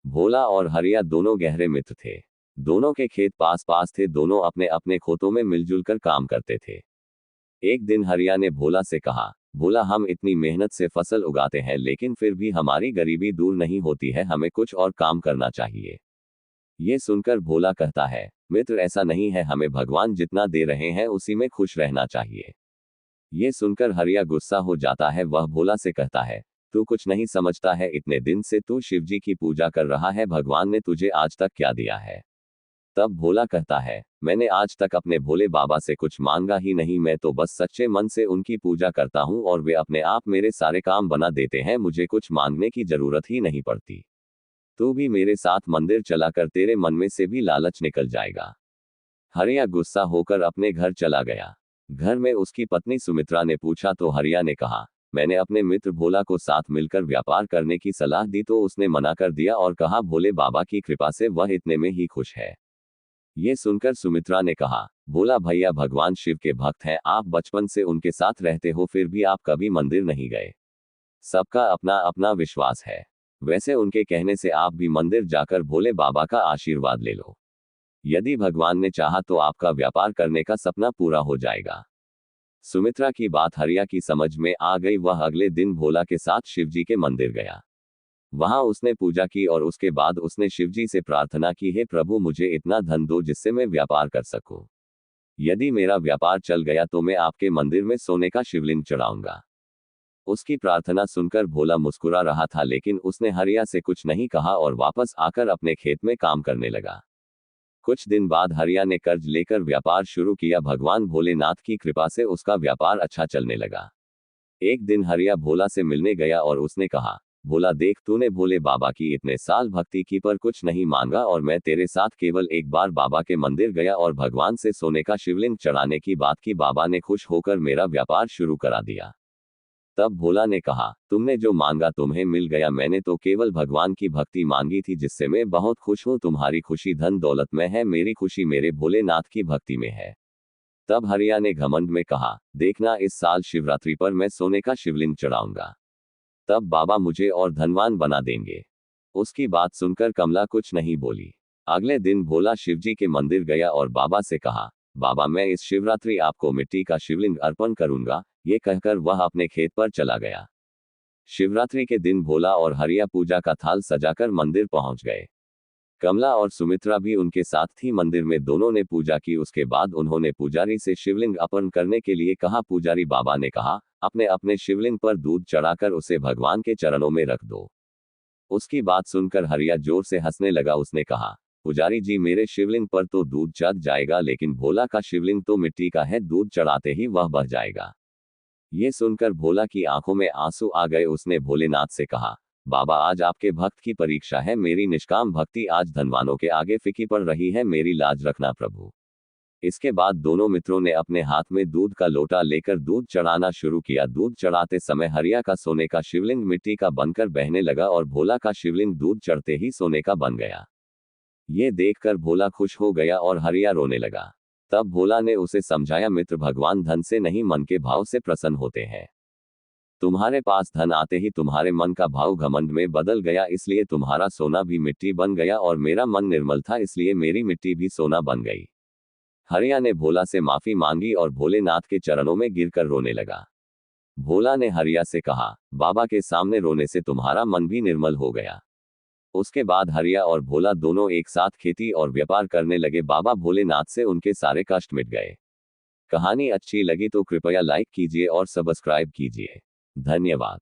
भोला और हरिया दोनों गहरे मित्र थे। दोनों के खेत पास पास थे, दोनों अपने अपने खेतों में मिलजुल कर काम करते थे। एक दिन हरिया ने भोला से कहा, भोला हम इतनी मेहनत से फसल उगाते हैं लेकिन फिर भी हमारी गरीबी दूर नहीं होती है, हमें कुछ और काम करना चाहिए। ये सुनकर भोला कहता है, मित्र ऐसा नहीं है, हमें भगवान जितना दे रहे हैं उसी में खुश रहना चाहिए। ये सुनकर हरिया गुस्सा हो जाता है, वह भोला से कहता है, तू कुछ नहीं समझता है, इतने दिन से तू शिवजी की पूजा कर रहा है, भगवान ने तुझे आज तक क्या दिया है। तब भोला कहता है, मैंने आज तक अपने भोले बाबा से कुछ मांगा ही नहीं, मैं तो बस सच्चे मन से उनकी पूजा करता हूँ और वे अपने आप मेरे सारे काम बना देते हैं, मुझे कुछ मांगने की जरूरत ही नहीं पड़ती। तू भी मेरे साथ मंदिर चला कर, तेरे मन में से भी लालच निकल जाएगा। हरिया गुस्सा होकर अपने घर चला गया। घर में उसकी पत्नी सुमित्रा ने पूछा तो हरिया ने कहा, मैंने अपने मित्र भोला को साथ मिलकर व्यापार करने की सलाह दी तो उसने मना कर दिया और कहा भोले बाबा की कृपा से वह इतने में ही खुश है। ये सुनकर सुमित्रा ने कहा, भोला भैया भगवान शिव के भक्त हैं, आप बचपन से उनके साथ रहते हो फिर भी आप कभी मंदिर नहीं गए। सबका अपना अपना विश्वास है, वैसे उनके कहने से आप भी मंदिर जाकर भोले बाबा का आशीर्वाद ले लो। यदि भगवान ने चाहा तो आपका व्यापार करने का सपना पूरा हो जाएगा। सुमित्रा की बात हरिया की समझ में आ गई, वह अगले दिन भोला के साथ शिवजी के मंदिर गया। वहां उसने पूजा की और उसके बाद उसने शिवजी से प्रार्थना की, हे प्रभु मुझे इतना धन दो जिससे मैं व्यापार कर सकूं। यदि मेरा व्यापार चल गया तो मैं आपके मंदिर में सोने का शिवलिंग चढ़ाऊंगा। उसकी प्रार्थना सुनकर भोला मुस्कुरा रहा था लेकिन उसने हरिया से कुछ नहीं कहा और वापस आकर अपने खेत में काम करने लगा। कुछ दिन बाद हरिया ने कर्ज लेकर व्यापार शुरू किया, भगवान भोलेनाथ की कृपा से उसका व्यापार अच्छा चलने लगा। एक दिन हरिया भोला से मिलने गया और उसने कहा, भोला देख तूने भोले बाबा की इतने साल भक्ति की पर कुछ नहीं मांगा और मैं तेरे साथ केवल एक बार बाबा के मंदिर गया और भगवान से सोने का शिवलिंग चढ़ाने की बात की, बाबा ने खुश होकर मेरा व्यापार शुरू करा दिया। तब भोला ने कहा, तुमने जो मांगा तुम्हें मिल गया, मैंने तो केवल भगवान की भक्ति मांगी थी जिससे मैं बहुत खुश हूँ, तुम्हारी खुशी धन दौलत में है, मेरी खुशी मेरे भोलेनाथ की भक्ति में है। तब हरिया ने घमंड में कहा, देखना इस साल शिवरात्रि पर मैं सोने का शिवलिंग चढ़ाऊंगा, तब बाबा मुझे और धनवान बना देंगे। उसकी बात सुनकर कमला कुछ नहीं बोली। अगले दिन भोला शिवजी के मंदिर गया और बाबा से कहा, बाबा मैं इस शिवरात्रि आपको मिट्टी का शिवलिंग अर्पण करूंगा। ये कहकर वह अपने खेत पर चला गया। शिवरात्रि के दिन भोला और हरिया पूजा का थाल सजाकर मंदिर पहुंच गए। कमला और सुमित्रा भी उनके साथ थी। मंदिर में दोनों ने पूजा की। उसके बाद उन्होंने पुजारी से शिवलिंग अर्पण करने के लिए कहा। पुजारी बाबा ने कहा, अपने अपने शिवलिंग पर दूध चढ़ाकर उसे भगवान के चरणों में रख दो। उसकी बात सुनकर हरिया जोर से हंसने लगा। उसने कहा, पुजारी जी मेरे शिवलिंग पर तो दूध चढ़ जाएगा लेकिन भोला का शिवलिंग तो मिट्टी का है, दूध चढ़ाते ही वह बह जाएगा। ये सुनकर भोला की आंखों में आंसू आ गए। उसने भोलेनाथ से कहा, बाबा आज आपके भक्त की परीक्षा है, मेरी निष्काम भक्ति आज धनवानों के आगे फीकी पड़ रही है, मेरी लाज रखना प्रभु। इसके बाद दोनों मित्रों ने अपने हाथ में दूध का लोटा लेकर दूध चढ़ाना शुरू किया। दूध चढ़ाते समय हरिया का सोने का शिवलिंग मिट्टी का बनकर बहने लगा और भोला का शिवलिंग दूध चढ़ते ही सोने का बन गया। ये देखकर भोला खुश हो गया और हरिया रोने लगा। तब भोला ने उसे समझाया, मित्र भगवान धन से नहीं मन के भाव से प्रसन्न होते हैं। तुम्हारे पास धन आते ही तुम्हारे मन का भाव घमंड में बदल गया, इसलिए तुम्हारा सोना भी मिट्टी बन गया और मेरा मन निर्मल था इसलिए मेरी मिट्टी भी सोना बन गई। हरिया ने भोला से माफी मांगी और भोलेनाथ के चरणों में गिरकर रोने लगा। भोला ने हरिया से कहा, बाबा के सामने रोने से तुम्हारा मन भी निर्मल हो गया। उसके बाद हरिया और भोला दोनों एक साथ खेती और व्यापार करने लगे। बाबा भोलेनाथ से उनके सारे कष्ट मिट गए। कहानी अच्छी लगी तो कृपया लाइक कीजिए और सब्सक्राइब कीजिए। धन्यवाद।